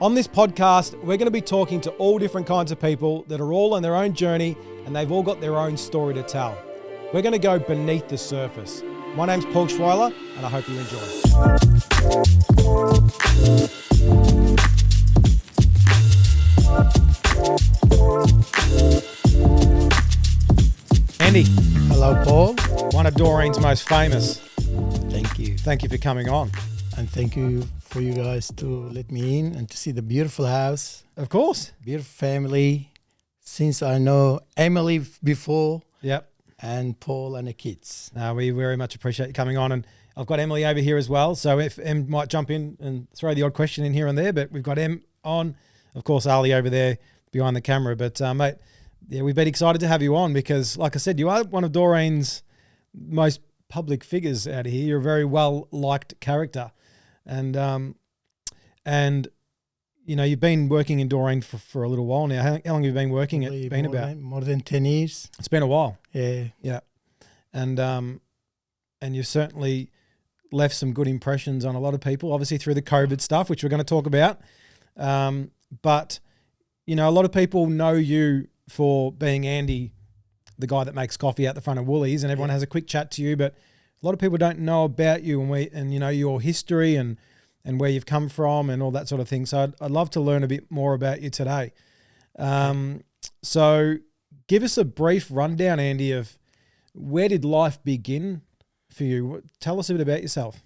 On this podcast, we're going to be talking to all different kinds of people that are all on their own journey and they've all got their own story to tell. We're going to go beneath the surface. My name's Paul Schweiler and I hope you enjoy. Andy. Hello, Paul. One of Doreen's most famous. Thank you. Thank you for coming on. And thank you for you guys to let me in and to see the beautiful house. Of course. Beautiful family. Since I know Emily before. Yep. And Paul and the kids. We very much appreciate you coming on. And I've got Emily over here as well. So if Em might jump in and throw the odd question in here and there, but we've got Em on. Of course, Ali over there behind the camera. But, mate, yeah, we've been excited to have you on because, like I said, you are one of Doreen's most public figures out of here. You're a very well-liked character. And you know, you've been working in Doreen for a little while now. How long have you been working? It's been about more than 10 years. It's been a while. Yeah. Yeah. And you've certainly left some good impressions on a lot of people, obviously through the COVID stuff, which we're going to talk about. But, you know, a lot of people know you for being Andy, the guy that makes coffee out the front of Woolies, and everyone has a quick chat to you, but a lot of people don't know about you and you know, your history and where you've come from and all that sort of thing. So I'd love to learn a bit more about you today. So give us a brief rundown, Andy, of where did life begin for you? Tell us a bit about yourself.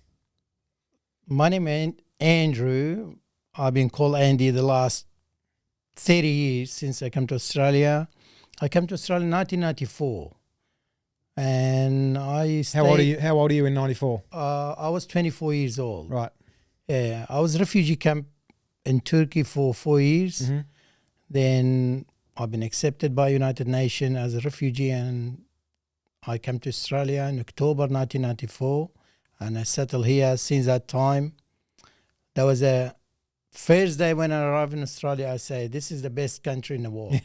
My name is Andrew. I've been called Andy the last 30 years since I came to Australia. I came to Australia in 1994. And I stayed, How old are you in 94? I was 24 years old. Right. Yeah, I was refugee camp in Turkey for 4 years. Mm-hmm. Then I've been accepted by United Nations as a refugee, and I came to Australia in October 1994, and I settled here since that time. That was the first day when I arrived in Australia. I say, this is the best country in the world.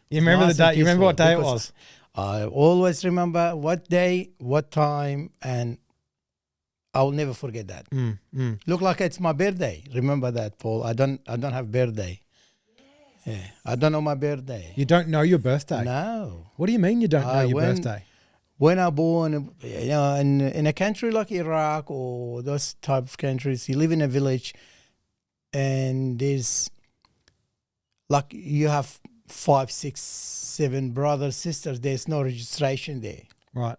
You remember the day? You remember what day it was? I always remember what day, what time, and I will never forget that. Look like it's my birthday. Remember that, Paul. I don't have birthday. Yes. Yeah, I don't know my birthday. You don't know your birthday? No. What do you mean you don't know your birthday? When I born, you know, in a country like Iraq or those type of countries, you live in a village, and there's like you have 5, 6, 7 brothers, sisters. There's no registration there. Right.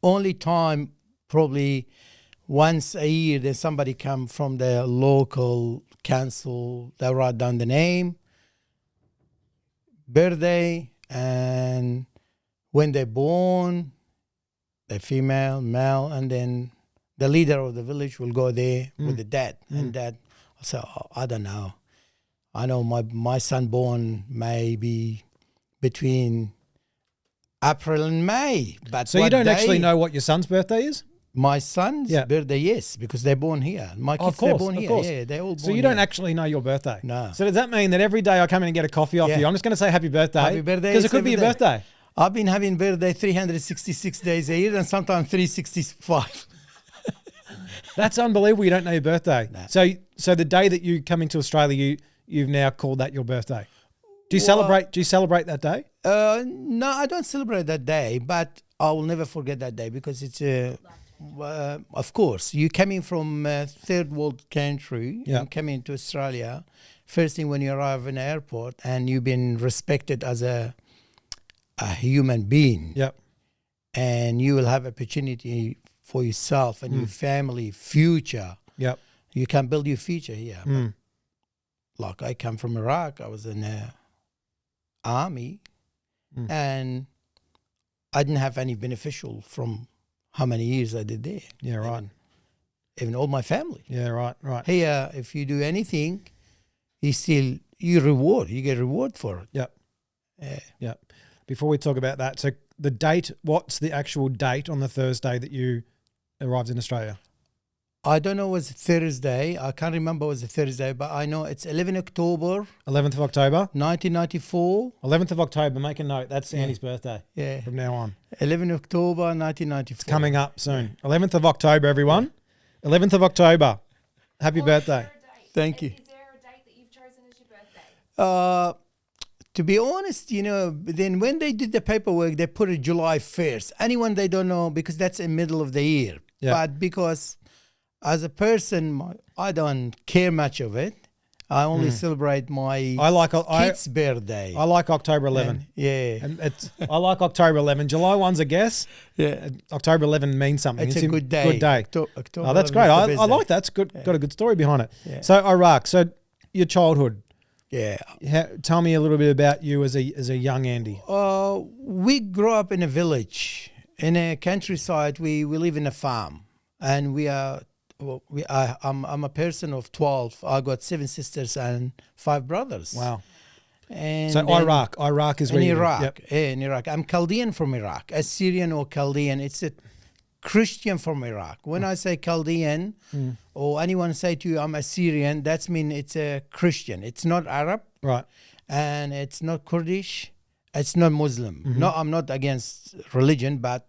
Only time probably once a year, then somebody come from the local council. They write down the name, birthday, and when they're born, the female, male, and then the leader of the village will go there with the dad. And dad will say, oh, I don't know. I know my son born maybe between April and May. But so you don't actually know what your son's birthday is? My son's birthday, yes, because they're born here. My kids, they're born here. Course. Yeah, they're all born So you don't actually know your birthday? No. So does that mean that every day I come in and get a coffee off you, I'm just going to say happy birthday? Happy birthday. Because it could be your birthday. I've been having birthday 366 days a year and sometimes 365. That's unbelievable. You don't know your birthday. No. So the day that you come into Australia, you've now called that your birthday. Do you celebrate that day? No, I don't celebrate that day, but I will never forget that day because it's of course, you coming from a third world country and coming to Australia, first thing when you arrive in the airport and you've been respected as a human being. Yep. And you will have opportunity for yourself and your family, future. Yep. You can build your future here. Like I come from Iraq, I was in the army and I didn't have any beneficial from how many years I did there. Yeah, right. Even all my family. Yeah, right. Here, if you do anything, you get reward for it. Yep. Yeah. Before we talk about that, so the date, what's the actual date on the Thursday that you arrived in Australia? I don't know, it was Thursday. I can't remember it was a Thursday, but I know it's 11 October. 11th of October? 1994. 11th of October, make a note. That's Andy's birthday. Yeah. From now on. 11 October 1994. It's coming up soon. 11th of October, everyone. 11th of October. Happy birthday. Thank you. Is there a date that you've chosen as your birthday? To be honest, then when they did the paperwork, they put it July 1st. Anyone they don't know, because that's in middle of the year. Yeah. But because as a person, I don't care much of it. I only celebrate my kid's birthday. I like October 11. And I like October 11. July 1's a guess. Yeah. October 11 means something. It's a good day. Good day. October That's 11 great. is the I best like day. that. It's good. Got a good story behind it. Yeah. So Iraq. So your childhood. Yeah. Tell me a little bit about you as a young Andy. We grew up in a village, in a countryside. We live in a farm, and I'm a person of 12. I got 7 sisters and 5 brothers. Wow. And So then Iraq is where in you live. Iraq. Yep. Yeah, in Iraq. I'm Chaldean from Iraq, Assyrian or Chaldean. It's a Christian from Iraq. When I say Chaldean, or anyone say to you, I'm Assyrian, that's mean it's a Christian. It's not Arab, Right. and it's not Kurdish. It's not Muslim. No, I'm not against religion, but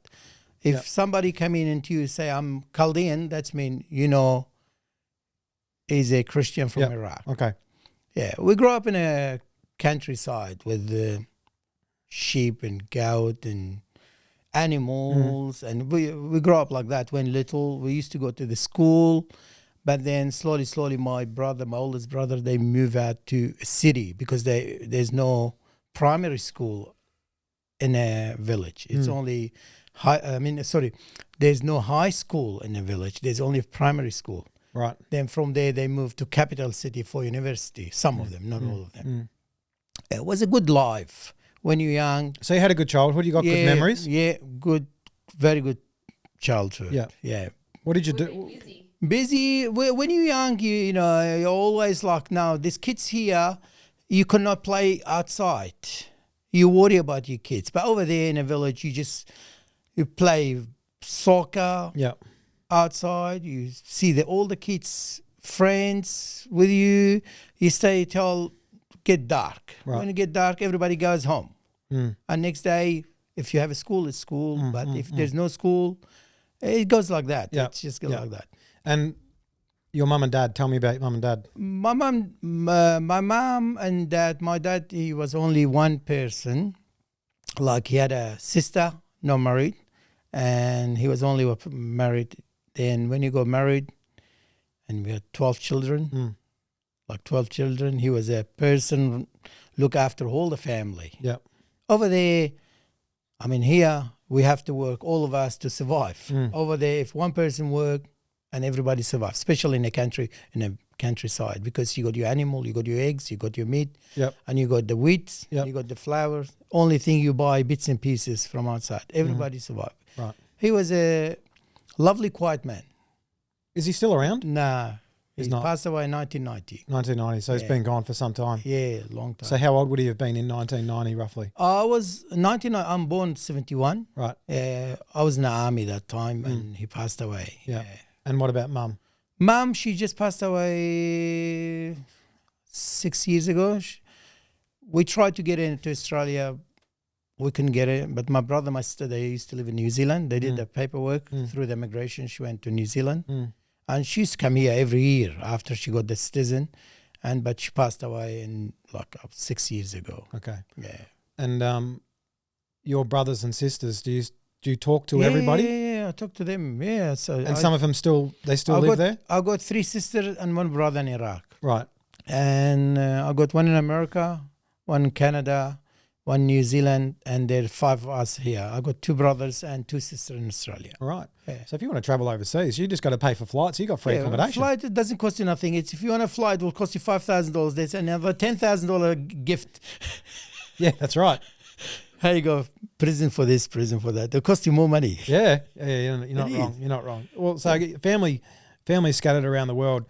if somebody come in and you say I'm Chaldean, that's mean he's a Christian from Iraq. Okay. Yeah, we grew up in a countryside with sheep and goat and animals, and we grew up like that when little. We used to go to the school, but then slowly my oldest brother, they move out to a city because there's no primary school in a village. It's only there's no high school in a village. There's only primary school. Right. Then from there they moved to capital city for university. Some of them, not all of them. It was a good life when you're young. So you had a good childhood. You got good memories. Yeah, good, very good childhood. Yeah. What did you Were do? they busy? Busy. When you're young, you're always like, now, these kids here, you cannot play outside. You worry about your kids. But over there in a village, you play soccer Yeah. outside. You see all the kids, friends with you. You stay till get dark. Right. When it get dark, everybody goes home. And next day, if you have a school, it's school. But if there's no school, it goes like that. Yeah. It's just goes like that. And your mum and dad, tell me about your mum and dad. My mom and dad, my dad, he was only one person. Like he had a sister, not married, and he was only married. Then when you got married, and we had 12 children, like 12 children, he was a person look after all the family. Yeah. Over there, here we have to work, all of us, to survive. Over there, if one person work, and everybody survives, especially in a countryside, because you got your animal, you got your eggs, you got your meat, and you got the wheat, you got the flowers. Only thing you buy bits and pieces from outside. Everybody survived. Right. He was a lovely, quiet man. Is he still around? Nah, he He's not. passed away in 1990. 1990. So he's been gone for some time. Yeah, long time. So how old would he have been in 1990 roughly? I was 99. I'm born 71. Right. I was in the army that time, and he passed away. Yeah. And what about mum? Mom, she just passed away 6 years ago. We tried to get into Australia. We couldn't get it. But my brother, my sister, they used to live in New Zealand. They did the paperwork through the immigration. She went to New Zealand. And she used to come here every year after she got the citizen. But she passed away in 6 years ago. Okay. Yeah. And your brothers and sisters, do you talk to everybody? Yeah, I talk to them. Yeah. So And some of them still live there? I got 3 sisters and 1 brother in Iraq. Right. And I got 1 in America, 1 in Canada, 1 New Zealand, and there are 5 of us here. I got 2 brothers and 2 sisters in Australia. Right. Yeah. So if you want to travel overseas, you just got to pay for flights. You got free accommodation. Flight, it doesn't cost you nothing. If you want a flight, it will cost you $5,000. There's another $10,000 gift. Yeah, that's right. Here you go, prison for this, prison for that. It'll cost you more money. Yeah, you're not wrong. You're not wrong. Well, so family scattered around the world.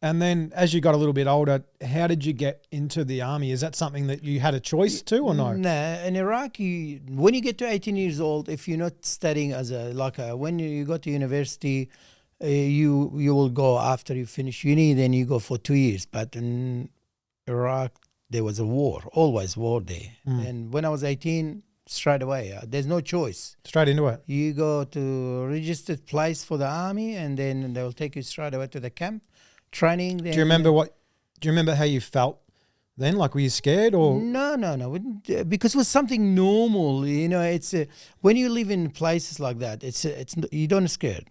And then as you got a little bit older, how did you get into the army? Is that something that you had a choice to or no? Nah, in Iraq, when you get to 18 years old, if you're not studying when you go to university, you will go after you finish uni, then you go for 2 years. But in Iraq, there was a war, always war there. And when I was 18, straight away, there's no choice. Straight into it. You go to a registered place for the army, and then they'll take you straight away to the camp. Training. Do you remember what Do you remember how you felt then? Like, were you scared or? No. Because it was something normal. You know, it's when you live in places like that, it's you don't scared.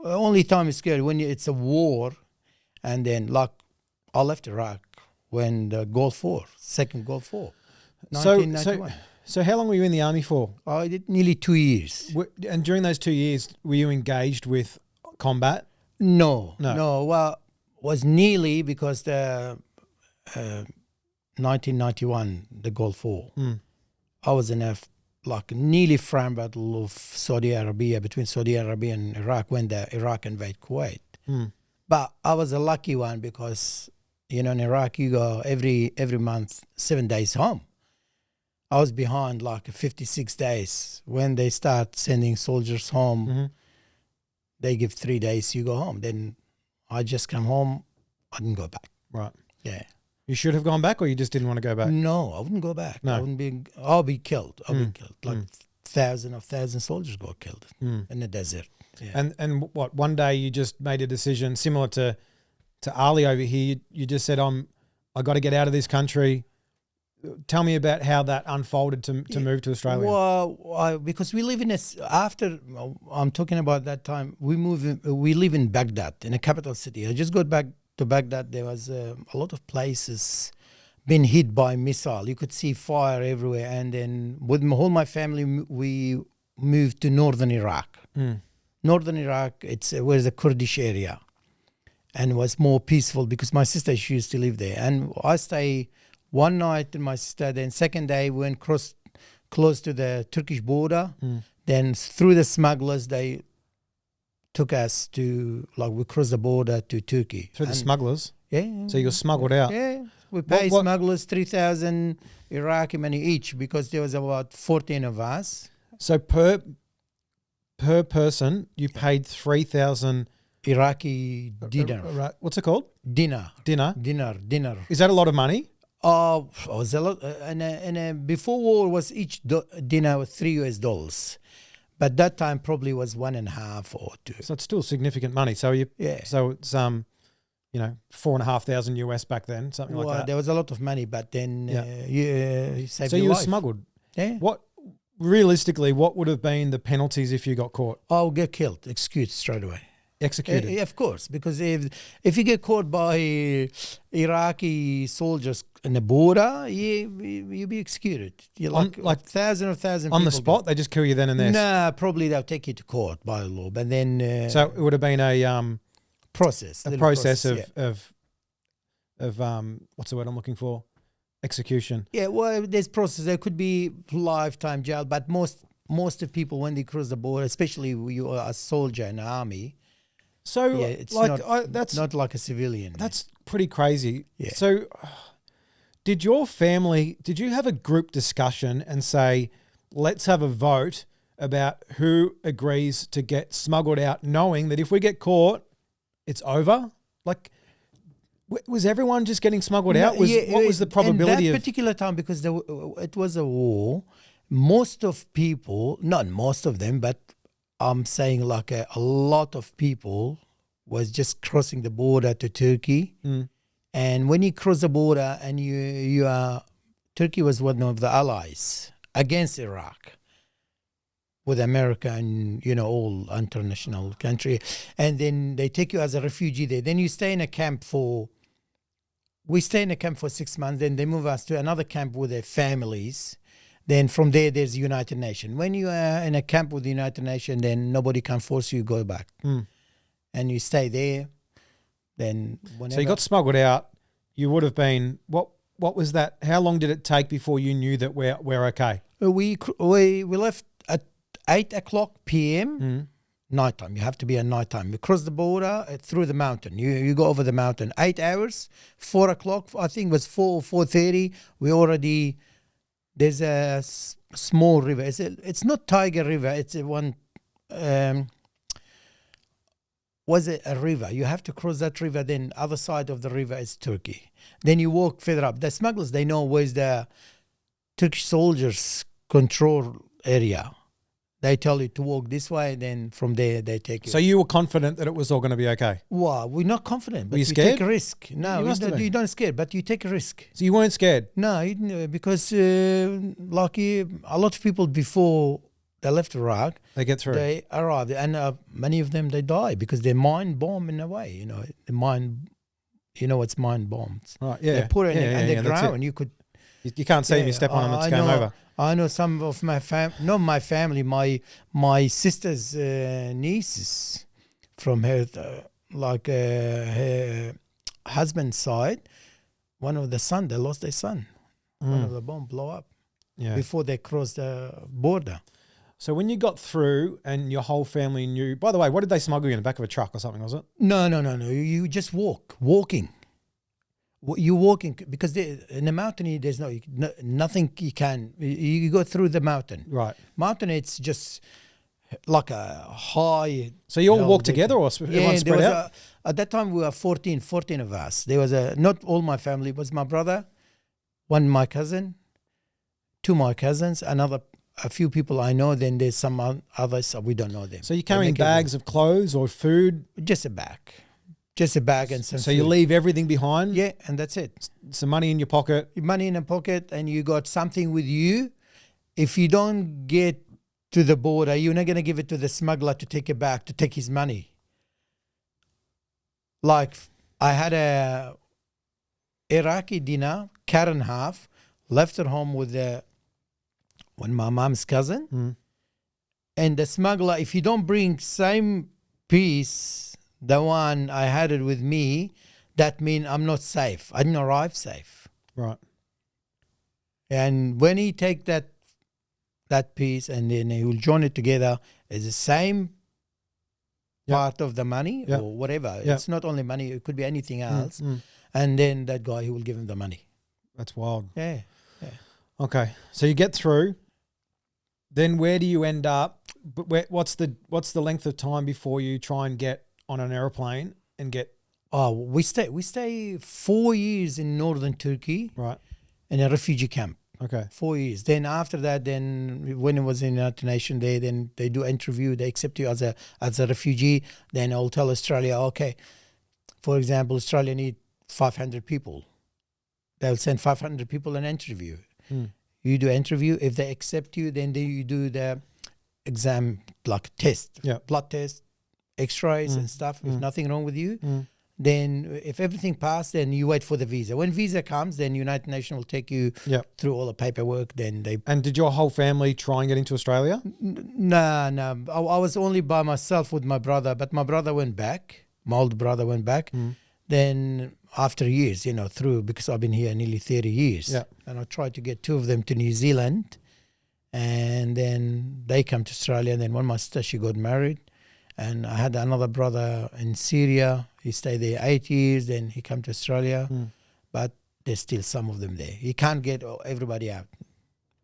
Only time you're scared when it's a war, and then like I left Iraq when the Gulf War, second Gulf War, 1991. So how long were you in the army for? I did nearly 2 years. And during those 2 years, were you engaged with combat? No. Well, was nearly because the 1991, the Gulf War. I was in a nearly front battle of Saudi Arabia, between Saudi Arabia and Iraq when the Iraq invaded Kuwait. But I was a lucky one because, you know, in Iraq you go every month 7 days home. I was behind like 56 days. When they start sending soldiers home, they give 3 days, you go home. Then I just come home, I didn't go back. Right. Yeah. You should have gone back, or you just didn't want to go back? No, I wouldn't go back. No. I'll be killed. I'll be killed. Like thousands of soldiers got killed in the desert. Yeah. And what, one day you just made a decision similar to Ali over here. You just said, I got to get out of this country. Tell me about how that unfolded to move to Australia. Well, because we live after I'm talking about that time, we live in Baghdad, in a capital city. I just got back to Baghdad. There was a lot of places been hit by missile. You could see fire everywhere. And then with my family, we moved to northern Iraq. Northern Iraq, it's where's the Kurdish area, and it was more peaceful because my sister, she used to live there. And I stay one night in my sister, then second day we went close to the Turkish border. Then through the smugglers, they took us to, we crossed the border to Turkey. Through the smugglers? Yeah. So you got smuggled out? Yeah. We paid smugglers 3,000 Iraqi money each because there was about 14 of us. So per person, you paid 3,000 Iraqi dinar. What's it called? Dinar. Dinar. Is that a lot of money? It was a lot. And before war was each dinar was $3. But that time probably was 1.5 or 2. So it's still significant money. So So it's $4,500 US back then, something like that. There was a lot of money, but then you saved your life. So you were smuggled. Yeah. Realistically, what would have been the penalties if you got caught? I'll get killed, executed straight away. Executed? Of course, because if you get caught by Iraqi soldiers in the border, you'll be executed. You're like thousands people. On the spot? They just kill you then and there? Nah, probably they'll take you to court by law. But then... so it would have been a... process. A process of what's the word I'm looking for? Execution. Yeah, well, there's process. There could be lifetime jail, but most of people, when they cross the border, especially you are a soldier in the army... So, it's that's not like a civilian. That's pretty crazy. Yeah. So, did you have a group discussion and say, let's have a vote about who agrees to get smuggled out, knowing that if we get caught, it's over? Like, was everyone just getting smuggled out? What was the probability in that particular time, because it was a war, most of people, not most of them, but I'm saying like a lot of people was just crossing the border to Turkey. And when you cross the border and you are, Turkey was one of the allies against Iraq with America and, all international country. And then they take you as a refugee there. Then you stay in a camp we stay in a camp for 6 months. Then they move us to another camp with their families. Then from there's the United Nations. When you are in a camp with the United Nations, then nobody can force you to go back. And you stay there. Then whenever... So you got smuggled out. You would have been... What was that? How long did it take before you knew that we're okay? We left at 8 o'clock p.m. Nighttime. You have to be at nighttime. We cross the border through the mountain. You go over the mountain. 8 hours. 4 o'clock, I think it was 4 or 4:30. We already... There's a small river. It's not Tiger River. It's one. Was it a river? You have to cross that river. Then other side of the river is Turkey. Then you walk further up. The smugglers, they know where's the Turkish soldiers' control area. They tell you to walk this way, then from there they take you. So you were confident that it was all going to be okay? Well, we're not confident, but you you scared? take a risk. No, You must have been. you don't scared, but you take a risk. So you weren't scared? No, because a lot of people before they left Iraq, They get through. they arrived, and many of them they die because they're mind bomb in a way. You know, the mind. You know what's mind bombs? Right, yeah. They put it Yeah, in yeah, the that's ground, it. and you could. You can't see if you step on them, it's game over. I know some of my not my family, my sister's nieces from her her husband's side. One of the son, they lost their son. One of the bomb blow up before they crossed the border. So when you got through and your whole family knew, by the way, what did they smuggle you in the back of a truck or something, was it? No. You just walking. You're walking because in the mountain there's nothing you can. You go through the mountain. Right. Mountain, it's just like a high. So you all walked together or everyone spread out? At that time we were 14 of us. There was not all my family. It was my brother, one my cousin, two my cousins, a few people I know. Then there's some others we don't know them. So you're carrying bags of clothes or food? Just a bag. Just a bag and some So food. you leave everything behind? Yeah, and that's it. Some money in your pocket? Money in a pocket, and you got something with you. If you don't get to the border, you're not going to give it to the smuggler to take it back, to take his money. Like, I had a Iraqi dinar, cut in half, left at home with my mom's cousin. And the smuggler, if you don't bring same piece, the one I had it with me, that means I'm not safe. I didn't arrive safe. Right. And when he take that piece and then he will join it together as the same part of the money or whatever. It's not only money, it could be anything else. And then that guy, he will give him the money. That's wild. Yeah. Okay. So you get through. Then where do you end up? But what's the length of time before you try and get on an airplane and get? Oh, we stay 4 years in northern Turkey. Right. In a refugee camp. Okay. 4 years. Then after that, then when it was in United Nations, then they do interview. They accept you as a refugee. Then I'll tell Australia, okay, for example, Australia need 500 people. They'll send 500 people an interview. You do interview. If they accept you, then you do the exam, like test, blood test, X-rays and stuff. If nothing wrong with you, then if everything passed, then you wait for the visa. When visa comes, then United Nations will take you through all the paperwork. Then they. And did your whole family try and get into Australia? No. I was only by myself with my brother, but my brother went back. My older brother went back. Then after years, through, because I've been here nearly 30 years. And I tried to get two of them to New Zealand. And then they come to Australia. And then one of my sister, she got married. And I had another brother in Syria. He stayed there 8 years. Then he came to Australia. But there's still some of them there. You can't get everybody out.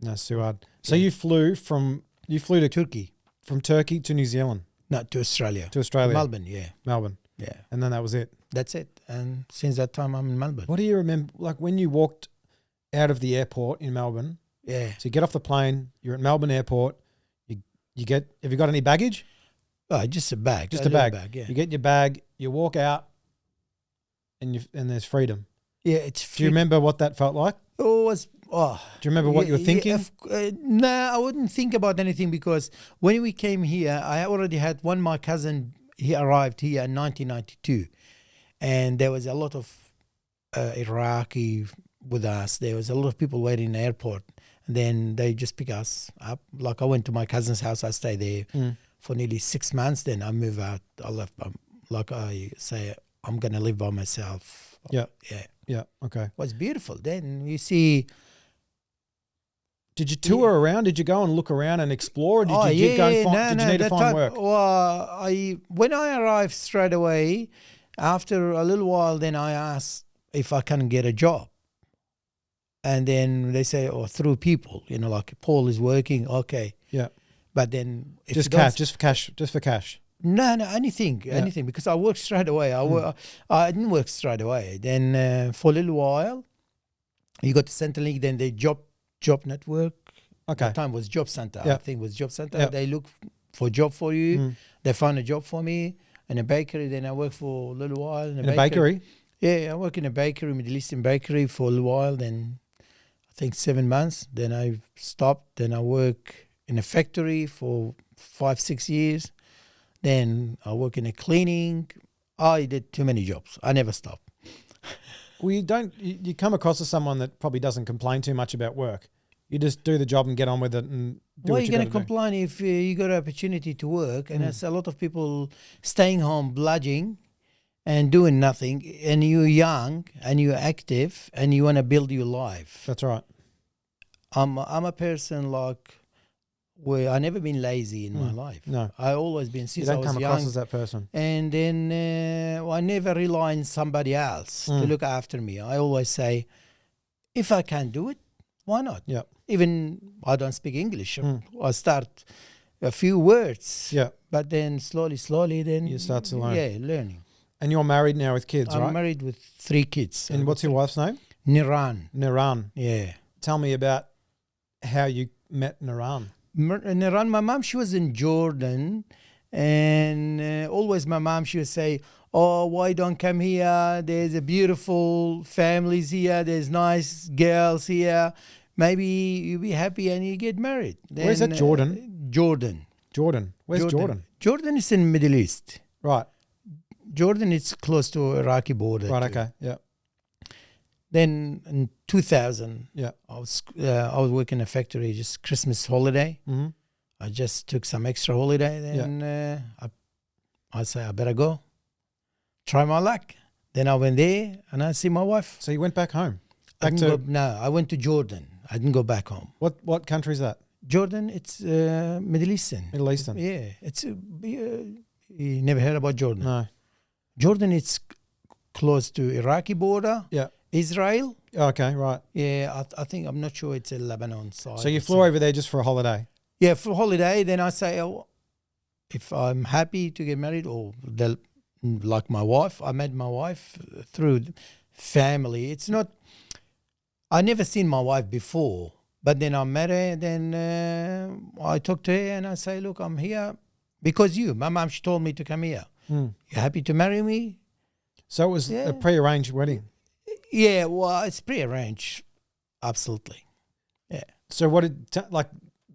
That's too hard. So you flew to Turkey. From Turkey to New Zealand? No, to Australia. To Australia. Melbourne, yeah. Melbourne. Yeah. And then that was it? That's it. And since that time, I'm in Melbourne. What do you remember, like when you walked out of the airport in Melbourne? Yeah. So you get off the plane, you're at Melbourne Airport, have you got any baggage? Oh, just a bag. Just a bag. Yeah. You get your bag, you walk out, and there's freedom. Yeah, it's. Do you remember what that felt like? Do you remember what you were thinking? No, I wouldn't think about anything because when we came here, I already had my cousin. He arrived here in 1992, and there was a lot of Iraqi with us. There was a lot of people waiting in the airport, and then they just pick us up. Like I went to my cousin's house. I stayed there for nearly 6 months. Then I move out. I left. Like I say, I'm gonna live by myself. Yeah. Okay. It was beautiful. Then you see. Did you tour around? Did you go and look around and explore? Or did you go and find? Did you need to find work? Well, when I arrived straight away, after a little while, then I asked if I can get a job, and then they say, through people, like Paul is working, okay. Yeah. But then if just for cash. No, anything, because I worked straight away. I didn't work straight away. Then for a little while, you got to Centrelink, then they job network, Okay. That time was job center. Yeah. I think it was job center. Yeah. They look for job for you. Mm. They found a job for me in a bakery. Then I worked for a little while In a bakery? Yeah, I worked in a bakery, Middle Eastern bakery for a little while. Then I think 7 months. Then I stopped. Then I work in a factory for 5-6 years. Then I work in a cleaning. I did too many jobs. I never stopped. Well, you come across as someone that probably doesn't complain too much about work. You just do the job and get on with it and do Why what are you going to gotta do. complain if you got an opportunity to work? And there's a lot of people staying home, bludging and doing nothing. And you're young and you're active and you want to build your life. That's right. I'm a person like where I never been lazy in my life. No. I always been You since I don't was come young. across as that person. And then I never rely on somebody else to look after me. I always say, if I can do it, why not? Yeah. Even I don't speak English. I start a few words. Yeah. But then slowly, then You start to learn. Yeah, learning. And you're married now with kids, I'm right? married with 3 kids. And what's your wife's name? Niran. Niran. Yeah. Tell me about how you met Niran. Niran, my mom, she was in Jordan. And always my mom, she would say, oh, why don't come here? There's a beautiful families here. There's nice girls here. Maybe you'll be happy and you get married. Where's that, Jordan? Jordan. Jordan. Where's Jordan? Jordan is in Middle East. Right. Jordan is close to Iraqi border. Right, too. okay. Yeah. Then in 2000, Yeah. I was working in a factory, just Christmas holiday. Mm-hmm. I just took some extra holiday. Then I said, I better go. Try my luck. Then I went there and I see my wife. So you went back home? No, I went to Jordan. I didn't go back home. What country is that? Jordan, it's Middle Eastern. Middle Eastern? Yeah. It's you never heard about Jordan? No. Jordan, it's close to Iraqi border. Yeah. Israel. Okay, right. Yeah, I think, I'm not sure it's a Lebanon side. So you flew over there just for a holiday? Yeah, for holiday. Then I say, if I'm happy to get married, or like my wife, I met my wife through family. It's not, I never seen my wife before, but then I met her. Then I talked to her and I say, look, I'm here because my mom, she told me to come here. You happy to marry me? So it was a pre-arranged wedding? Yeah, well, it's pre-arranged. Absolutely. Yeah. So what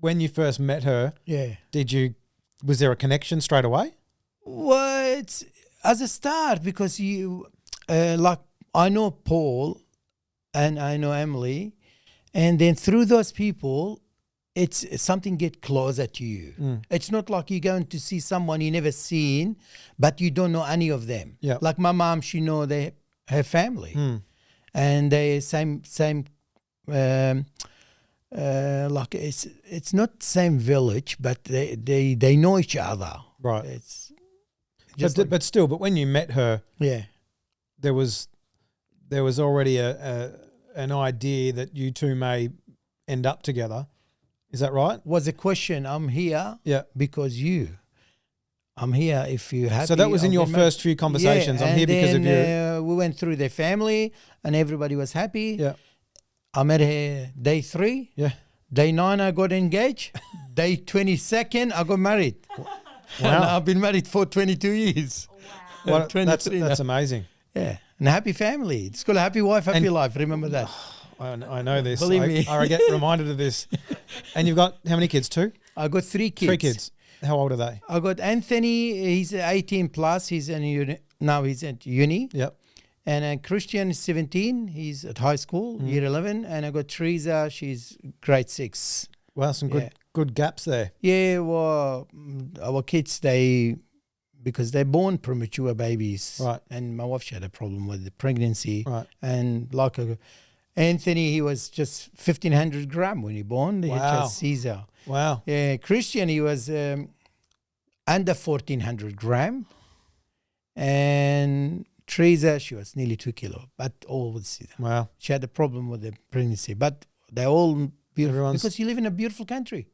when you first met her, Yeah. was there a connection straight away? Well, it's as a start because I know Paul and I know Emily, and then through those people, it's something get closer to you. It's not like you're going to see someone you never seen, but you don't know any of them. Yeah. Like my mom, she know her family, and they same. Like it's not same village, but they know each other. Right. It's just But still, when you met her, yeah. there was already an idea that you two may end up together. Is that right? Was a question. I'm here because you. I'm here if you happy. So that was in I'll your get married. first few conversations. Yeah, I'm here because of you. We went through their family and everybody was happy. Yeah. I met her day 3. Yeah. Day 9 I got engaged. Day 22nd I got married. Wow. And I've been married for 22 years. Wow. Well, 23 that's now. amazing. Yeah. And a happy family. It's called a happy wife, happy life. Remember that. I know this. Believe me. I get reminded of this. And you've got how many kids? 2? I got 3 kids. 3 kids. How old are they? I got Anthony. He's 18 plus. He's now he's at uni. Yep. And Christian is 17. He's at high school, year 11. And I got Teresa. She's grade 6. Wow, some good gaps there. Yeah, well, our kids, because they're born premature babies. Right. And my wife, she had a problem with the pregnancy. Right. And like Anthony, he was just 1,500 gram when he born. He had just Caesar. Wow. Yeah, Christian, he was under 1,400 gram. And Teresa, she was nearly 2 kilo, but all with Caesar. Wow. She had a problem with the pregnancy, but they're all beautiful because you live in a beautiful country.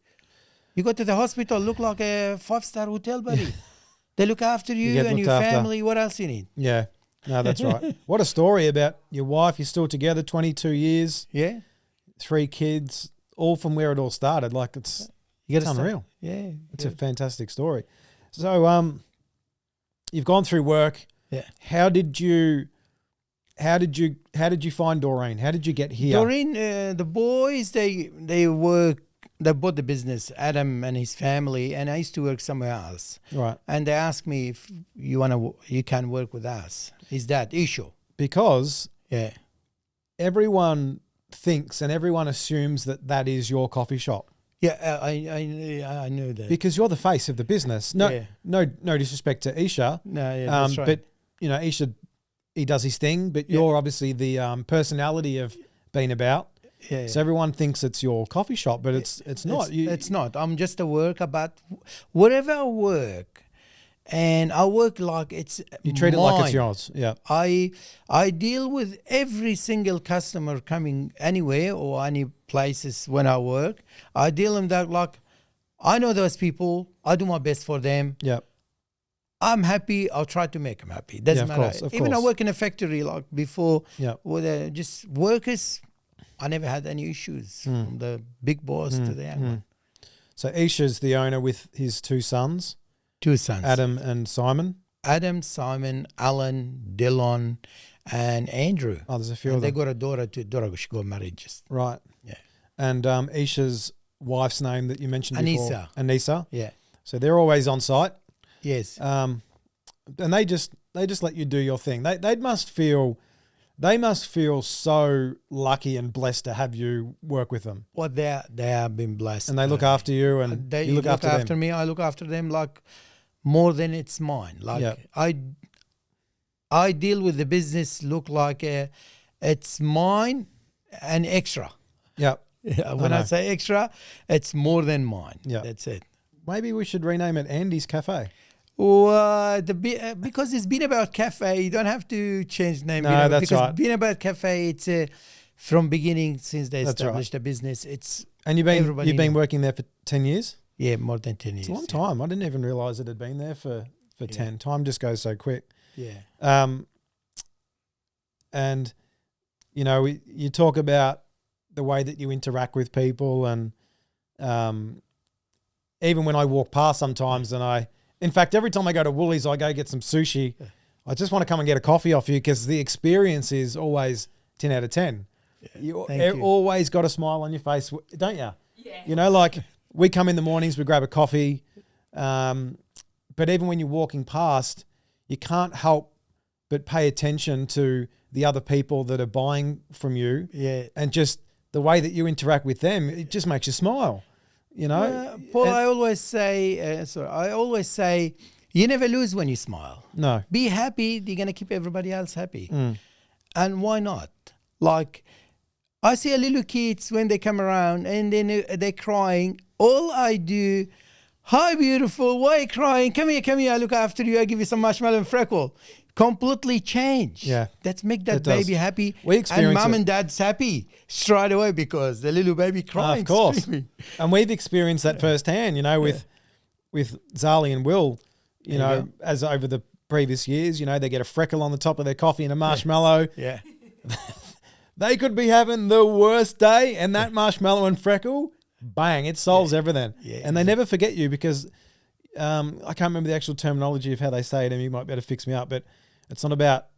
You go to the hospital, look like a 5-star hotel, buddy. They look after you and your family. What else you need? Yeah. No, that's right. What a story about your wife. You're still together 22 years. Yeah. 3 kids, all from where it all started. Like it's unreal. Yeah. It's a fantastic story. So you've gone through work. Yeah. How did you find Doreen? How did you get here? Doreen, the boys, they bought the business, Adam and his family, and I used to work somewhere else. Right. And they asked me if you can work with us. Is that issue? Because Yeah. everyone thinks and everyone assumes that is your coffee shop. Yeah, I knew that. Because you're the face of the business. No, Yeah. no disrespect to Isha. No, yeah, that's right. But Isha, he does his thing. But you're obviously the personality of being about. yeah, So everyone thinks it's your coffee shop, but it's not. It's not. I'm just a worker, but wherever I work, and I work like it's You treat it like it's mine. yours. Yeah. I deal with every single customer coming anywhere or any places when I work. I deal them that like I know those people. I do my best for them. Yeah. I'm happy. I'll try to make them happy. Doesn't of matter. course, of Even I course. work in a factory like before. Yeah. With just workers, I never had any issues from the big boss to the young one. So Isha's the owner with his two sons, 2 sons. Adam and Simon. Adam, Simon, Alan, Dylan, and Andrew. Oh, there's a few And of they them. got a daughter too. Daughter she got married just. Right. Yeah. And Isha's wife's name that you mentioned before. Anissa. Anissa. Yeah. So they're always on site. Yes. And they just let you do your thing. They must feel so lucky and blessed to have you work with them. Well, they have been blessed. And they look after you and they you look after them. me. I look after them like more than it's mine. Like Yeah. I deal with the business look like it's mine and extra. Yeah. Yeah, when I say extra, it's more than mine. Yeah. That's it. Maybe we should rename it Andy's Cafe. Well, because it's been about cafe, you don't have to change the name. No, that's because right. Being about cafe, it's from beginning since they That's established the business. It's And you've everybody been knows. working there for 10 years? Yeah, more than 10 years. It's a long time. I didn't even realise it had been there for 10. Time just goes so quick. Yeah. And, you talk about the way that you interact with people and even when I walk past sometimes in fact, every time I go to Woolies, I go get some sushi. I just want to come and get a coffee off you because the experience is always 10 out of 10. You always got a smile on your face, don't you? Yeah. Like we come in the mornings, we grab a coffee. But even when you're walking past, you can't help but pay attention to the other people that are buying from you. Yeah. And just the way that you interact with them, it just makes you smile, Paul, I always say, you never lose when you smile. No. Be happy. You're going to keep everybody else happy. And why not? Like, I see a little kids when they come around and then they're crying. All I do, hi, beautiful. Why are you crying? Come here. I look after you. I give you some marshmallow and freckle. Completely change. Yeah. Let's make that It does. baby happy. We experience and mom it. and dad's happy straight away because the little baby crying. Of course. screaming. And we've experienced that firsthand, with Zali and Will, as over the previous years, they get a freckle on the top of their coffee and a marshmallow. Yeah. They could be having the worst day and that marshmallow and freckle, bang, it solves everything. Yeah, and they never forget you because I can't remember the actual terminology of how they say it, and you might be able to fix me up, but it's not about,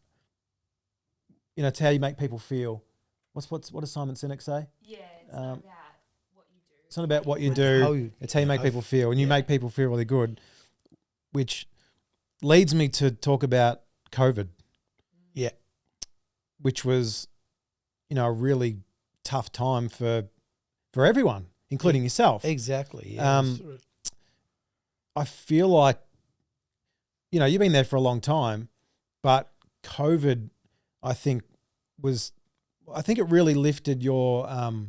it's how you make people feel. What does Simon Sinek say? Yeah, it's not about what you do. It's not about what you How do. you- It's how you make how- people feel, and you make people feel really good, which leads me to talk about COVID, Yeah. which was, a really tough time for everyone, including yourself. Exactly. Yeah. I feel like, you've been there for a long time, but COVID, I think it really lifted your, I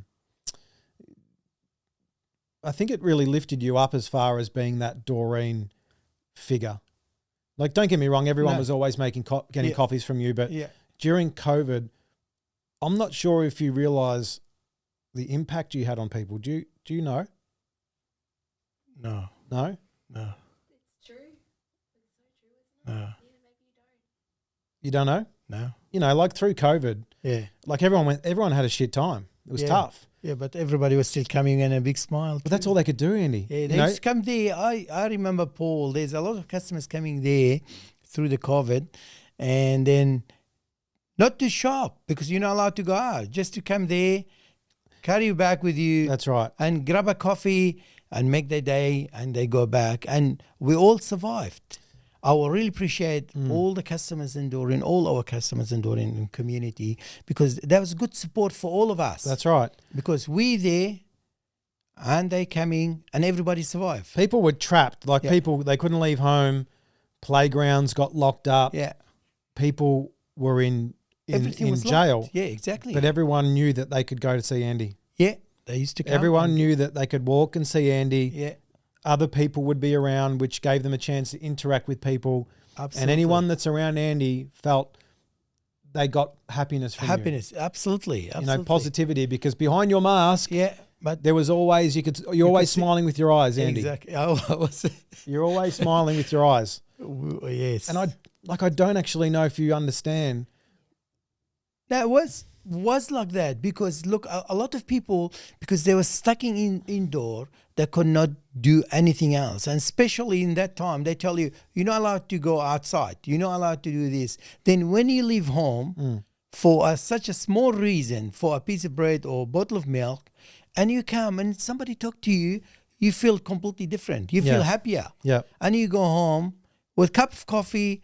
think it really lifted you up as far as being that Doreen figure. Like, don't get me wrong, everyone No. was always getting Yeah. coffees from you, but Yeah. during COVID, I'm not sure if you realize the impact you had on people. Do you know? No. No? No. It's true. It's so true, isn't it? No. Yeah, maybe you don't. You don't know? No. Like through COVID, Yeah. like everyone had a shit time. It was Yeah. tough. Yeah, but everybody was still coming in a big smile. But that's all they could do, Andy. Yeah, You they know? used to come there. I remember, Paul, there's a lot of customers coming there through the COVID, and then not to shop because you're not allowed to go out, just to come there, carry your bag with you, That's right. and grab a coffee and make their day, and they go back. And we all survived. I will really appreciate all the customers in Doreen, all our customers in Doreen and community, because that was good support for all of us. That's right. Because we there and they coming and everybody survived. People were trapped. Like Yeah. people, they couldn't leave home. Playgrounds got locked up. Yeah. People were in Everything was jail. locked. Yeah, exactly. But everyone knew that they could go to see Andy. yeah, they used to come. Everyone knew that they could walk and see Andy. Yeah, Other people would be around, which gave them a chance to interact with people. absolutely. And anyone that's around Andy felt they got happiness from happiness, absolutely, you. absolutely. You know, positivity, because behind your mask, Yeah, but there was always, you're always see- smiling with your eyes, Andy. exactly. I was. You're always smiling with your eyes. Yes, And I don't actually know if you understand. that was like that because look, a lot of people, because they were stuck indoor, they could not do anything else, and especially in that time they tell you you're not allowed to go outside, you're not allowed to do this. Then when you leave home for such a small reason, for a piece of bread or a bottle of milk, and you come and somebody talk to you, you feel completely different, you feel Yeah. happier. Yeah. And you go home with a cup of coffee,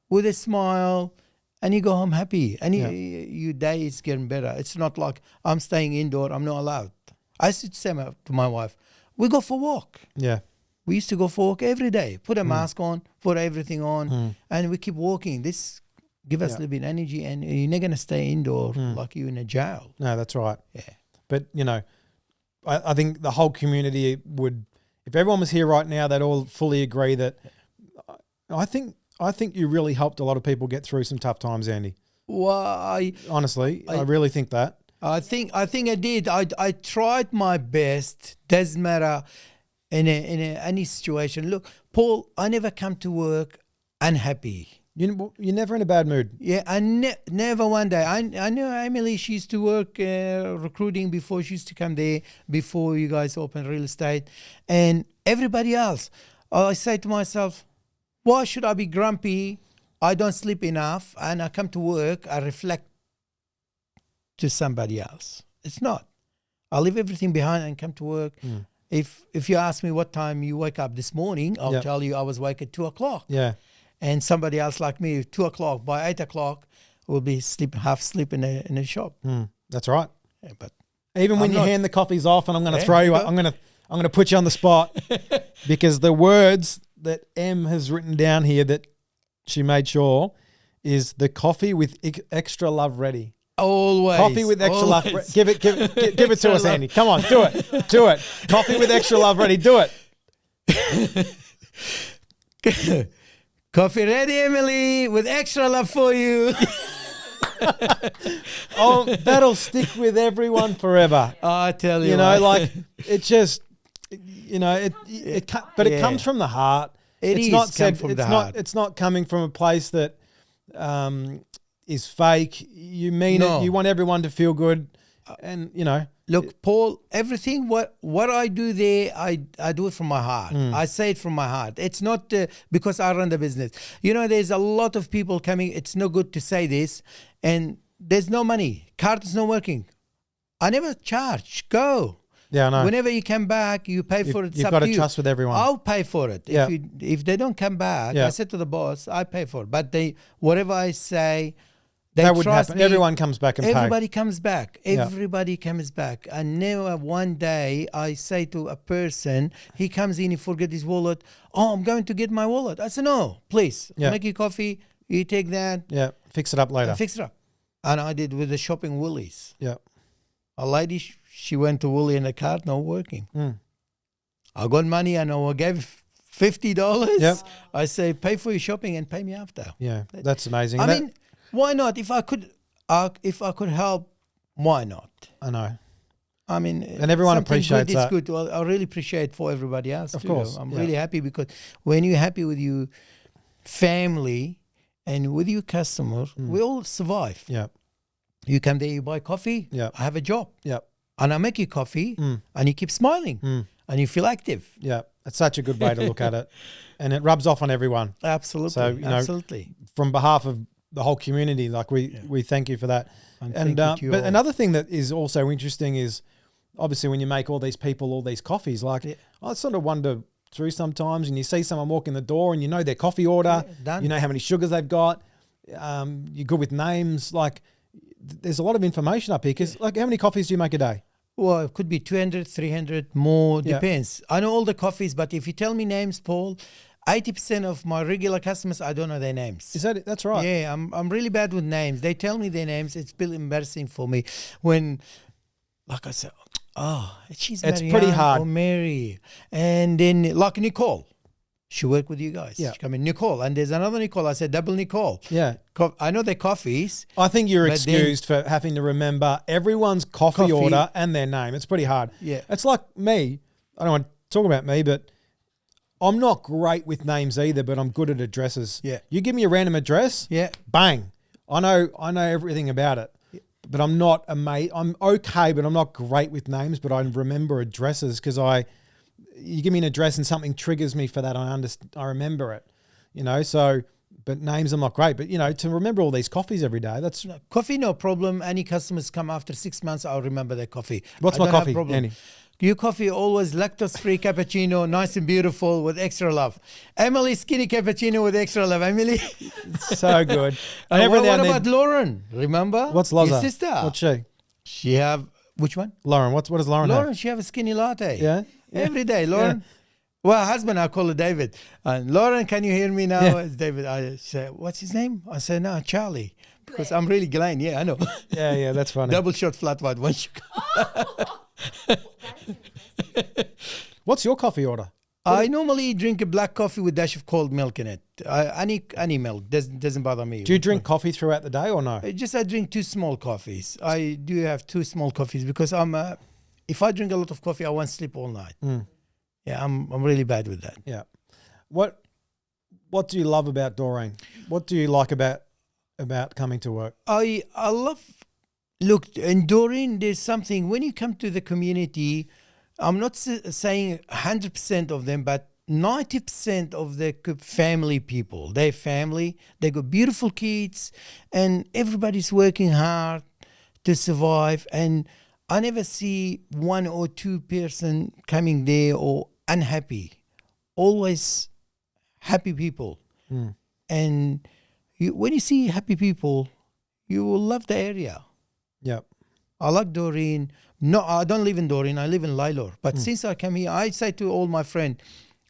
with a smile, and you go home happy. And your day is getting better. It's not like I'm staying indoor, I'm not allowed. I used to say to my wife, we go for a walk. Yeah. We used to go for a walk every day, put a mask on, put everything on, and we keep walking. This give us a little bit of energy, and you're not going to stay indoor like you're in a jail. No, that's right. Yeah. But, you know, I think the whole community would, if everyone was here right now, they'd all fully agree that I think you really helped a lot of people get through some tough times, Andy. Why? Honestly, I really think that. I think I did. I tried my best. Doesn't matter in any situation. Look, Paul, I never come to work unhappy. You're never in a bad mood. Yeah, I never one day. I know Emily. She used to work recruiting before. She used to come there before you guys opened real estate, and everybody else. I say to myself, why should I be grumpy? I don't sleep enough, and I come to work. I reflect to somebody else. It's not. I leave everything behind and come to work. If you ask me what time you wake up this morning, I'll tell you I was awake at 2:00. Yeah. And somebody else like me, 2:00 by 8:00 will be half asleep in a shop. That's right. Yeah, but Even when I'm you not- hand the coffees off, and I'm going to Yeah, throw you, you up, I'm going to put you on the spot because the words that Em has written down here that she made sure is the coffee with extra love ready. always Coffee with extra love. always. Give it to Extra us, love. Andy. Come on, do it. Do it. Coffee with extra love ready. Do it. Coffee ready, Emily, with extra love for you. Oh, that'll stick with everyone forever. I tell you, You know, what. like it just, you know, it comes from the heart. It It's is not come said. from It's the not. heart. It's not coming from a place that is fake. You mean No. it. You want everyone to feel good, and you know. Look, Paul, everything what I do there, I do it from my heart. I say it from my heart. It's not because I run the business. You know, there's a lot of people coming. It's no good to say this, and there's no money. Card is not working. I never charge. Go. Yeah, I know. Whenever you come back, you pay for it. It's You've up got to to you. trust with everyone. I'll pay for it. Yeah. If they don't come back, Yeah. I said to the boss, I pay for it. But whatever I say, they that would trust happen. me. Everyone comes back and Everybody comes back. Yeah. Everybody comes back. And never one day I say to a person, he comes in, he forget his wallet. Oh, I'm going to get my wallet. I said, no, please. Yeah. Make you coffee. You take that pay. Yeah, fix it up later. and fix it up. And I did with the shopping Woolies. Yeah. A lady, she went to Woolly in the card, not working. Mm. I got money and I gave $50. Yep. I say, pay for your shopping and pay me after. Yeah, that's amazing. I That- mean, why not? If I could help, why not? I know. I mean, And everyone something appreciates good that. is good. Well, I really appreciate for everybody else. Of too. course, I'm yeah. really happy because when you're happy with your family and with your customer, we all survive. Yeah. You come there, you buy coffee. Yeah. I have a job. Yeah. And I make you coffee and you keep smiling and you feel active. Yeah. It's such a good way to look at it. And it rubs off on everyone. Absolutely. So, you know, absolutely. From behalf of the whole community, like we thank you for that. And And thank you to but you all. another thing that is also interesting is obviously when you make all these people all these coffees, like I sort of wonder through sometimes, and you see someone walk in the door and you know their coffee order, done. you know how many sugars they've got, you're good with names. Like there's a lot of information up here because like how many coffees do you make a day? Well, it could be 200, 300 more, Yeah. depends. I know all the coffees, but if you tell me names, Paul, 80% of my regular customers, I don't know their names. Is that it? That's right. Yeah, I'm really bad with names. They tell me their names. It's a bit embarrassing for me when, like I said, she's It's Marianne pretty hard. or Mary. And then like Nicole, she worked with you guys. Yeah. She come in, Nicole. And there's another Nicole. I said, double Nicole. Yeah. I know their coffees. I think you're But then- excused for having to remember everyone's coffee order and their name. It's pretty hard. Yeah. It's like me. I don't want to talk about me, but I'm not great with names either, but I'm good at addresses. Yeah. You give me a random address, Yeah. bang. I know everything about it. But I'm not I'm okay, but I'm not great with names, but I remember addresses because you give me an address and something triggers me for that. I remember it, you know, so, but names I'm not great, but you know, to remember all these coffees every day, that's, Coffee, no problem. Any customers come after 6 months, I'll remember their coffee. What's I my don't have coffee, problem. Andy? Your coffee always lactose-free cappuccino, nice and beautiful with extra love. Emily, skinny cappuccino with extra love. Emily. so good. And every what now and about then- Lauren? Remember? What's Loza? Your sister. What's she? She have, which one? Lauren. What does Lauren Lauren, have? she have a skinny latte. Yeah. Every day, Lauren. Well, husband, I call her David. And Lauren, can you hear me now? Yeah. It's David. I say, what's his name? I say, no, Charlie. Because I'm really Glenn. Yeah, I know. Yeah, that's funny. Double shot flat white, one sugar. What's your coffee order? I normally drink a black coffee with dash of cold milk in it. Any milk doesn't bother me. Do you drink coffee throughout the day or no? I drink 2 small coffees. I do have 2 small coffees because if I drink a lot of coffee, I won't sleep all night. Yeah, I'm really bad with that. Yeah. What do you love about Doreen? What do you like about coming to work? I love. Look, in Doreen, there's something when you come to the community. I'm not saying 100% of them, but 90% of the family people. They're family. They got beautiful kids, and everybody's working hard to survive. And I never see 1 or 2 person coming there or unhappy. Always happy people. And when you see happy people, you will love the area. Yeah. I like Doreen. No, I don't live in Doreen. I live in Lylor. But since I came here, I say to all my friends,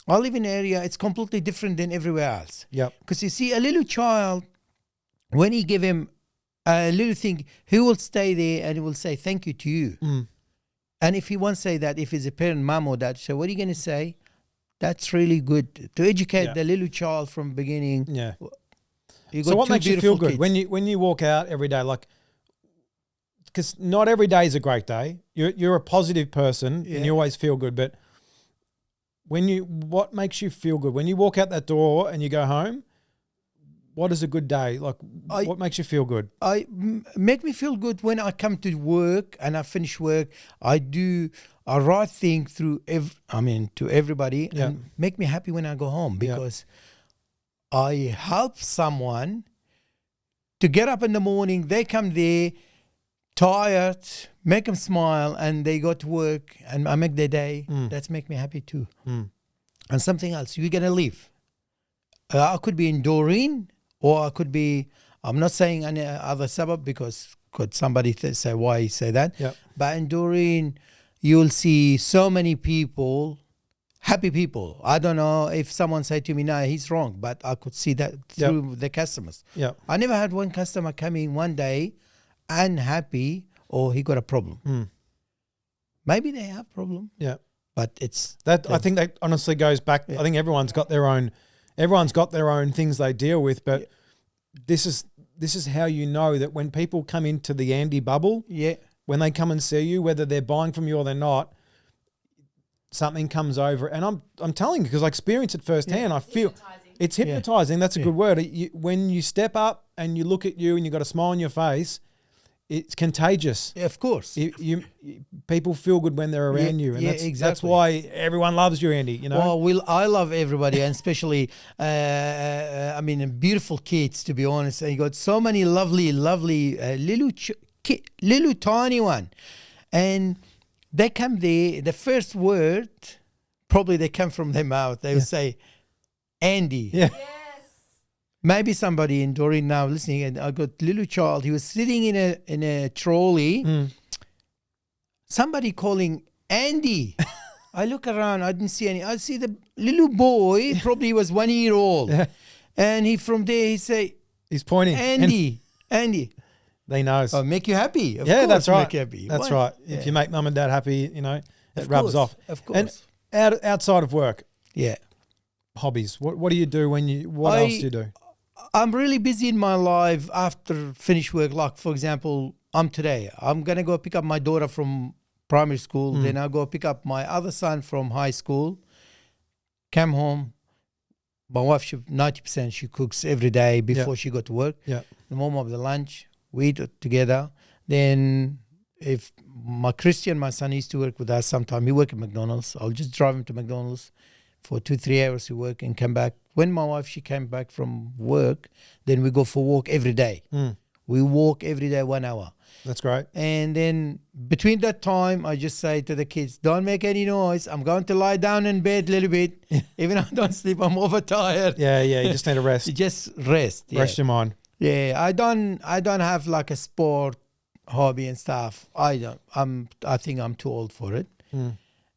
I live in an area, it's completely different than everywhere else. Yep. Because you see, a little child, when you give him a little thing, he will stay there and he will say thank you to you. And if he won't say that, if he's a parent, mom or dad, so what are you going to say? That's really good. To educate the little child from beginning. Yeah. You So got what 2 makes you feel beautiful good kids. when you walk out every day? Like, because not every day is a great day. You're a positive person and you always feel good. But what makes you feel good when you walk out that door and you go home? What is a good day? Like, what makes you feel good? Make me feel good when I come to work and I finish work. I do a right thing to everybody and make me happy when I go home because I help someone to get up in the morning. They come there tired, make them smile, and they go to work and I make their day. That's make me happy too. And something else, you're going to leave. I could be in Doreen or I could be, I'm not saying any other suburb because could somebody say why you say that. Yep. But in Doreen, you'll see so many people, happy people. I don't know if someone say to me, no, he's wrong, but I could see that through the customers. Yeah. I never had one customer come in one day unhappy or he got a problem. Maybe they have problem. Yeah. But it's That I think that honestly goes back. I think everyone's got their own things they deal with, but this is how you know that when people come into the Andy bubble, when they come and see you, whether they're buying from you or they're not, something comes over. And I'm telling you because I experience it firsthand. I feel it's hypnotizing. That's a good word. When you step up and you look at you and you got a smile on your face, it's contagious. Of course. People feel good when they're around you, and that's why everyone loves you, Andy. You know. Well, I love everybody, and especially, beautiful kids. To be honest, and you got so many lovely, little tiny one, and they come there. The first word, probably they come from their mouth. They will say, "Andy." Yeah. Yes. Maybe somebody in Doreen now listening, and I got little child. He was sitting in a trolley. Somebody calling Andy. I look around. I didn't see any. I see the little boy. Probably he was 1 year old, and from there he say, he's pointing. Andy, Andy. They know. Oh, make you happy. Of Yeah, course, that's right. Make you happy. That's Why? right. Yeah. If you make mum and dad happy, you know, it rubs off. Of course. And outside of work, Yeah. hobbies. What do you do what else do you do? I'm really busy in my life after finish work. Like, for example, I'm going to go pick up my daughter from primary school. Then I'll go pick up my other son from high school. Come home. My wife, 90% she cooks every day before she go to work. Yeah. The warm up the lunch. We eat it together. Then if my son used to work with us sometime. He work at McDonald's. I'll just drive him to McDonald's for 2-3 hours to work and come back. When my wife, she came back from work, then we go for a walk every day. We walk every day 1 hour. That's great. And then between that time, I just say to the kids, don't make any noise. I'm going to lie down in bed a little bit. Even if I don't sleep, I'm overtired. Yeah, you just need a rest. You just rest. Rest your mind. Yeah, I don't have like a sport hobby and stuff. I think I'm too old for it.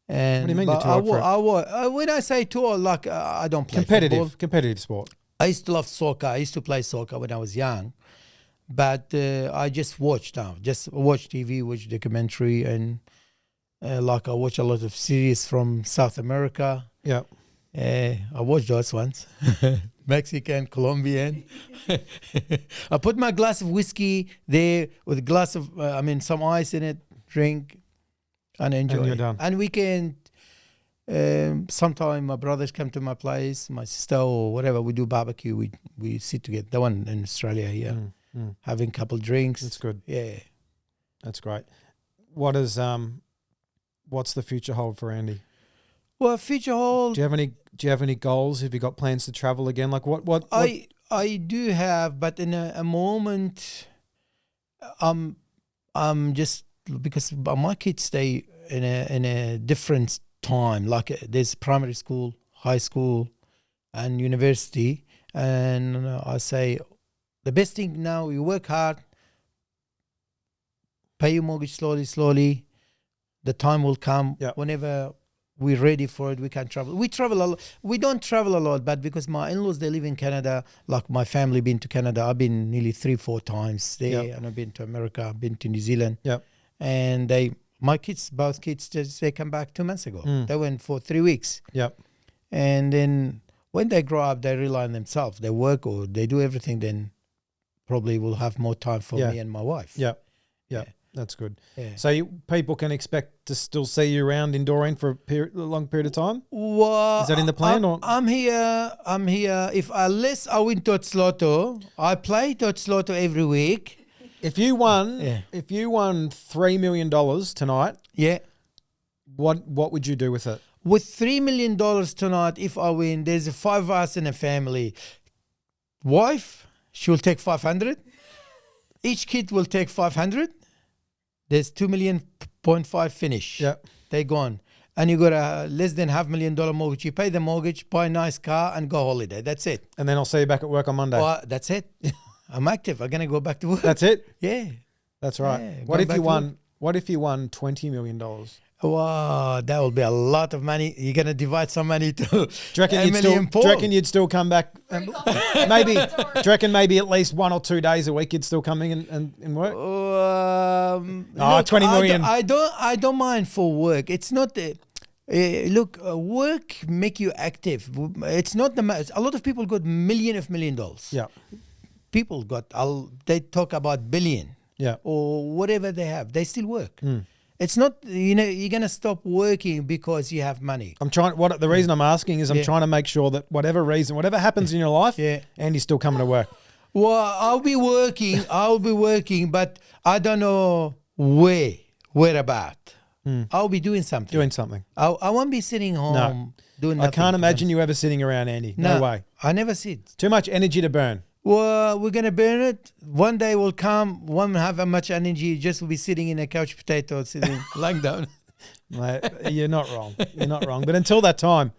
And what do you mean you're too old for it? When I say too old, like I don't play football. Competitive sport. I used to love soccer. I used to play soccer when I was young, but I just watch now. Just watch TV, watch documentary, and I watch a lot of series from South America. Yeah. I watch those ones. Mexican, Colombian. I put my glass of whiskey there with a glass of, some ice in it, drink, and enjoy. And you're done. And weekend, sometime my brothers come to my place, my sister or whatever, we do barbecue. We sit together. The one in Australia here, having a couple drinks. That's good. Yeah. That's great. What's the future hold for Andy? Well, future hold. Do you have any goals? Have you got plans to travel again? Like what? I do have, but in a moment, I'm just because my kids stay in a different time. Like there's primary school, high school, and university, and I say the best thing now you work hard, pay your mortgage slowly. The time will come whenever we're ready for it. We can travel. We travel a lot. We don't travel a lot, but because my in-laws, they live in Canada, like my family been to Canada. I've been nearly 3-4 times there, and I've been to America, I've been to New Zealand. Yep. And both kids, they come back 2 months ago. They went for 3 weeks. Yep. And then when they grow up, they rely on themselves. They work or they do everything, then probably will have more time for me and my wife. Yep. Yeah. That's good. Yeah. So people can expect to still see you around in Doreen for a long period of time? Well, is that in the plan? I'm here. Unless I win Tots Lotto, I play Tots Lotto every week. If you won $3 million tonight, what would you do with it? With $3 million tonight, if I win, there's 5 of us in a family. Wife, she'll take 500. Each kid will take 500. There's $2.5 million finish. Yeah, they gone, and you got a less than $500,000 mortgage. You pay the mortgage, buy a nice car, and go holiday. That's it. And then I'll see you back at work on Monday. That's it. I'm active. I'm gonna go back to work. That's it. Yeah, that's right. Yeah, what if you won $20 million? Wow, that will be a lot of money. You're gonna divide some money to. Do you reckon you'd still come back? Do you reckon maybe at least 1 or 2 days a week you'd still come in and work? Look, 20 million. I don't mind for work. It's not work make you active. It's not a lot of people got $1 million. Yeah. People they talk about billion. Yeah. Or whatever they have. They still work. It's not, you're going to stop working because you have money. The reason I'm asking is I'm trying to make sure that whatever happens in your life, Andy's still coming to work. Well, I'll be working, but I don't know where about. I'll be doing something. Doing something. I won't be sitting home doing I nothing. can't imagine you ever sitting around, Andy. No way. I never sit. Too much energy to burn. Well, we're going to burn it. One day will come, won't have that much energy, just will be sitting in a couch potato, sitting lying down. Mate, you're not wrong. You're not wrong. But until that time,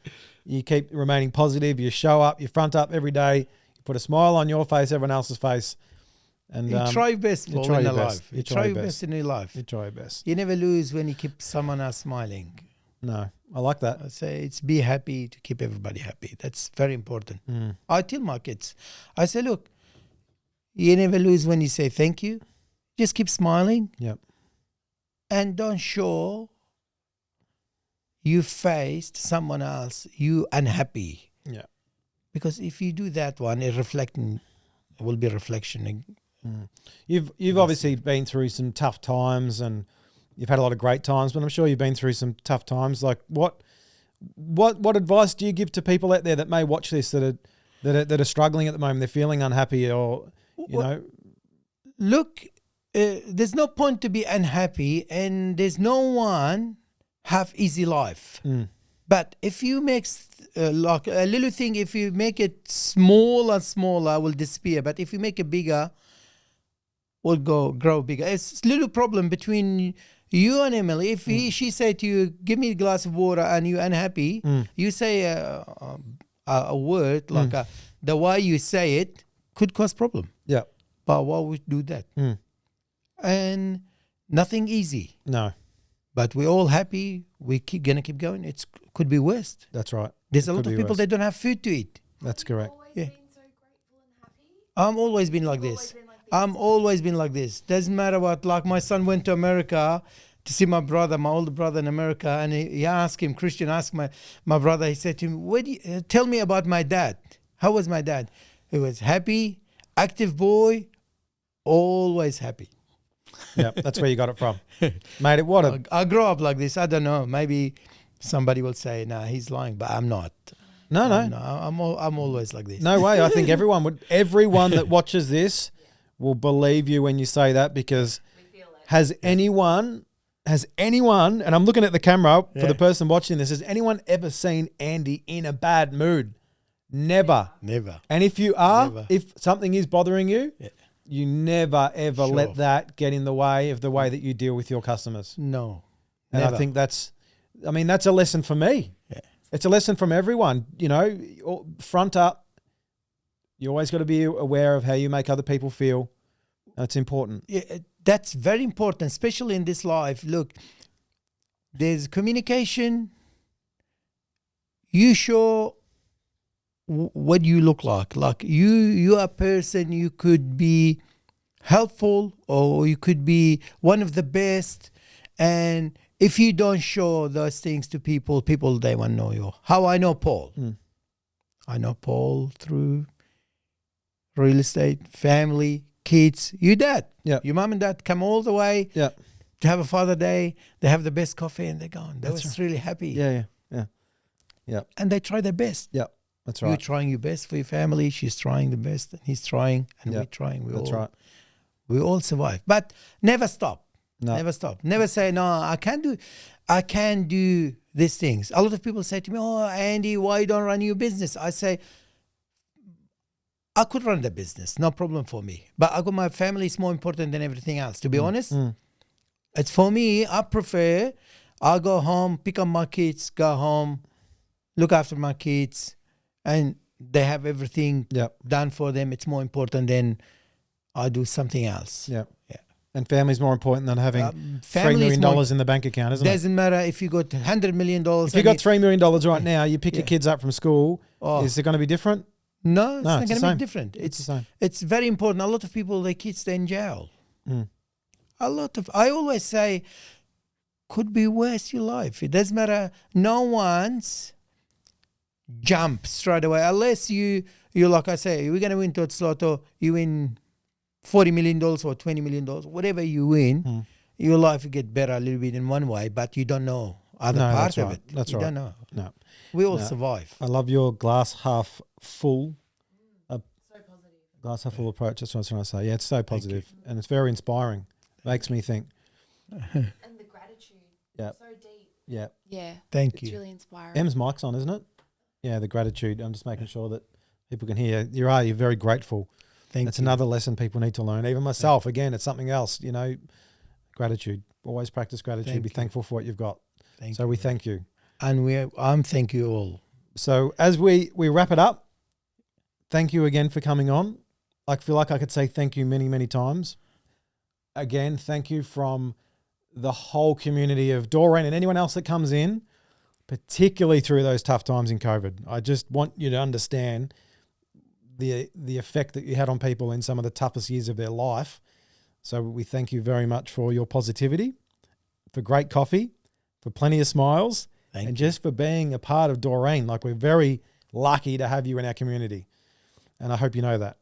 you keep remaining positive. You show up, you front up every day. You put a smile on your face, everyone else's face. And You try your best, Paul, in life. You try your best in your life. You try your best. You never lose when you keep someone else smiling. No, I like that. I say it's be happy to keep everybody happy. That's very important. I tell my kids, I say, look, you never lose when you say thank you. Just keep smiling. Yep. And don't show you faced someone else, you unhappy. Yeah. Because if you do that one, it will be reflection. You've obviously been through some tough times and you've had a lot of great times, but I'm sure you've been through some tough times. Like what advice do you give to people out there that may watch this that are struggling at the moment? They're feeling unhappy, or you know. Look, there's no point to be unhappy, and there's no one have easy life. But if you make like a little thing, if you make it smaller, will disappear. But if you make it bigger, will grow bigger. It's a little problem between you and Emily. If she say to you, "Give me a glass of water," and you're unhappy, you say a word like the way you say it could cause problem. Yeah. But why would do that? And nothing easy. No. But we're all happy. We gonna keep going. It could be worse. That's right. There's a lot of people that don't have food to eat. That's correct. Always Yeah. been so grateful and happy. I'm always been like this. I'm always been like this. Doesn't matter what. Like my son went to America to see my brother, my older brother in America, and he asked him, Christian asked my brother, he said to him, tell me about my dad. How was my dad? He was happy, active boy, always happy. Yeah, that's where you got it from. Mate, I grew up like this. I don't know. Maybe somebody will say, "Nah, he's lying," but I'm not. No. I'm always like this. No way. I think everyone that watches this will believe you when you say that, because We feel it. has anyone, and I'm looking at the camera for the person watching this, has anyone ever seen Andy in a bad mood? Never. Never. And if you are, Never. if something is bothering you, you never, ever let that get in the way of the way that you deal with your customers. No. And never. I think that's a lesson for me. Yeah. It's a lesson from everyone. You know, front up. You always got to be aware of how you make other people feel. That's important. Yeah, that's very important, especially in this life. Look, there's communication. You show what you look like. Like you are a person, you could be helpful or you could be one of the best. And if you don't show those things to people, they won't know you. How I know Paul? I know Paul through real estate, family, kids. Your dad. Yeah. Your mom and dad come all the way Yeah. to have a Father Day. They have the best coffee and they're gone. They That's was really happy. Yeah. And they try their best. Yeah. That's You're right. trying your best for your family. She's trying the best. And he's trying. And Yeah. we're trying. That's right. We all survive. But never stop. No. Never stop. Never say, no, I can't do these things. A lot of people say to me, oh, Andy, why you don't run your business? I say, I could run the business. No problem for me. But I got my family is more important than everything else. To be honest, it's for me, I prefer, I go home, pick up my kids, go home, look after my kids, and they have everything done for them. It's more important than I do something else. Yeah. Yeah. And family's more important than having $3 family is million more- in the bank account, isn't it? Doesn't matter if you got $100 million. If you got $3 million right now, you pick your kids up from school, is it going to be different? No, it's No, not it's going the to same. be different. It's the same. It's very important. A lot of people, their kids, they're in jail. I always say, could be worse your life. It doesn't matter. No one's jump straight away unless you like I say, we're going to win Lotto, you win $40 million or $20 million, whatever you win, your life will get better a little bit in one way, but you don't know other part of it. That's you right. don't know. No. We all survive. I love your glass half full. So positive. Glass half full approach. That's what I was trying to say. Yeah, it's so positive and it's very inspiring. Makes me think. And the gratitude. Yeah. So deep. Yeah. Yeah. Thank It's you. really inspiring. Em's mic's on, isn't it? Yeah, the gratitude. I'm just making sure that people can hear. You're very grateful. That's another lesson people need to learn. Even myself, again, it's something else, gratitude. Always practice gratitude. Be thankful for what you've got. We thank you. And thank you all. So as we wrap it up, thank you again for coming on. I feel like I could say thank you many, many times. Again, thank you from the whole community of Doreen and anyone else that comes in, particularly through those tough times in COVID. I just want you to understand the effect that you had on people in some of the toughest years of their life. So we thank you very much for your positivity, for great coffee, for plenty of smiles, and just for being a part of Doreen. Like, we're very lucky to have you in our community. And I hope you know that.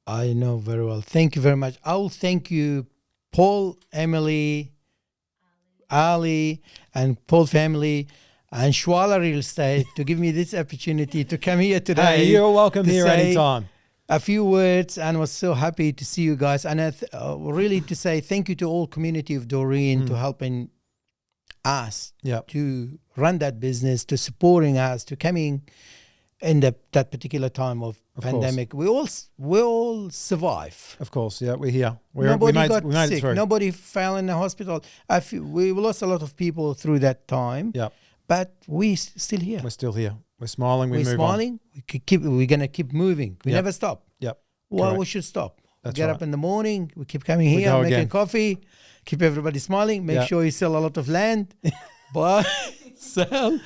I know very well. Thank you very much. I'll thank you, Paul, Emily, Ali, and Paul family, and Shwala Real Estate to give me this opportunity to come here today. Hey, you're welcome here anytime. A few words, and was so happy to see you guys. And really to say thank you to all community of Doreen to helping us to run that business, to supporting us, to coming in that particular time of pandemic. Course. We all survive. Of course, yeah, we're here. Nobody got sick. Nobody fell in the hospital. We lost a lot of people through that time. Yeah. But we're still here. We're still here. We're smiling. We're smiling. On. We're gonna keep moving. We never stop. Yep. Well, we should stop. That's Get right. up in the morning. We keep coming here, making coffee. Keep everybody smiling. Make sure you sell a lot of land. Buy, sell.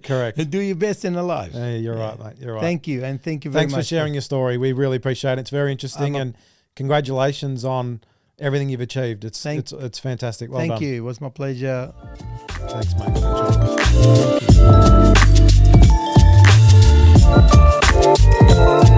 Correct. Do your best in the life. Hey, you're right, mate. You're right. Thank you, and thank you very much. Thanks for sharing your story. We really appreciate it. It's very interesting, and congratulations on everything you've achieved. It's fantastic. Well done. Thank you. It was my pleasure. Thanks, mate. Thank you.